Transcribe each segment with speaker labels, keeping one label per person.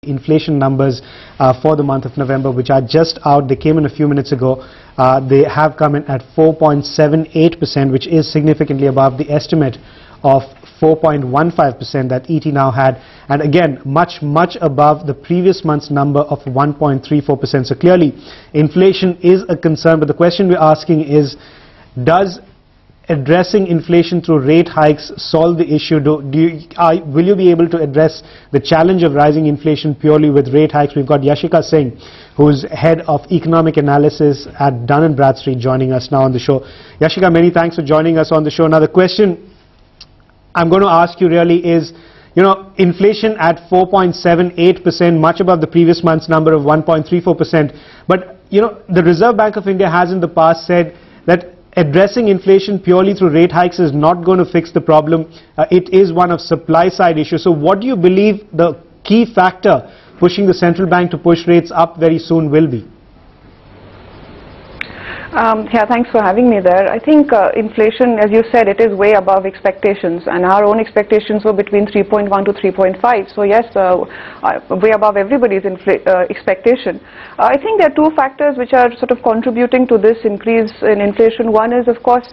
Speaker 1: inflation numbers for the month of November, which are just out. They came in a few minutes ago. They have come in at 4.78%, which is significantly above the estimate of 4.15% that ET now had, and again much above the previous month's number of 1.34%. So clearly inflation is a concern, but the question we're asking is, does addressing inflation through rate hikes solve the issue? Will you be able to address the challenge of rising inflation purely with rate hikes? We've got Yashika Singh, who's head of economic analysis at Dun & Bradstreet, joining us now on the show. Yashika, many thanks for joining us on the show. Now the question I'm going to ask you really is, inflation at 4.78%, much above the previous month's number of 1.34%. But, the Reserve Bank of India has in the past said that addressing inflation purely through rate hikes is not going to fix the problem. It is one of supply side issues. So what do you believe the key factor pushing the central bank to push rates up very soon will be?
Speaker 2: Yeah, thanks for having me there. I think inflation, as you said, it is way above expectations, and our own expectations were between 3.1 to 3.5. So yes, way above everybody's expectation. I think there are two factors which are sort of contributing to this increase in inflation. One is, of course,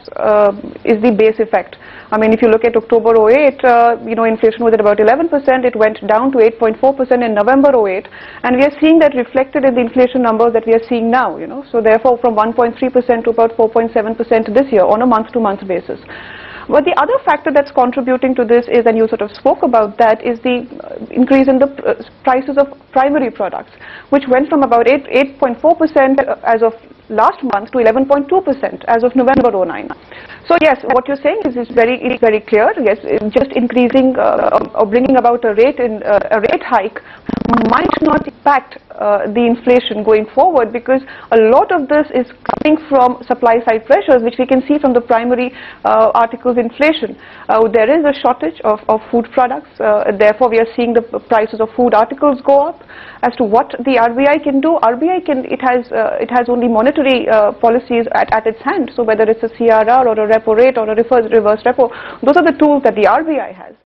Speaker 2: is the base effect. I mean, if you look at October 08, inflation was at about 11%. It went down to 8.4% in November 08, and we are seeing that reflected in the inflation numbers that we are seeing now. So therefore, from 1.3% to about 4.7% this year on a month-to-month basis. But the other factor that's contributing to this is, and you sort of spoke about that, is the increase in the prices of primary products, which went from about 8.4% as of last month to 11.2% as of November 09. So yes, what you're saying is very clear. Yes, just increasing or bringing about a rate hike might not impact the inflation going forward, because a lot of this is coming from supply side pressures, which we can see from the primary articles inflation. There is a shortage of food products, therefore we are seeing the prices of food articles go up. As to what the RBI can do, it has only monetary policies at its hand. So whether it's a CRR or a repo rate or a reverse repo, those are the tools that the RBI has.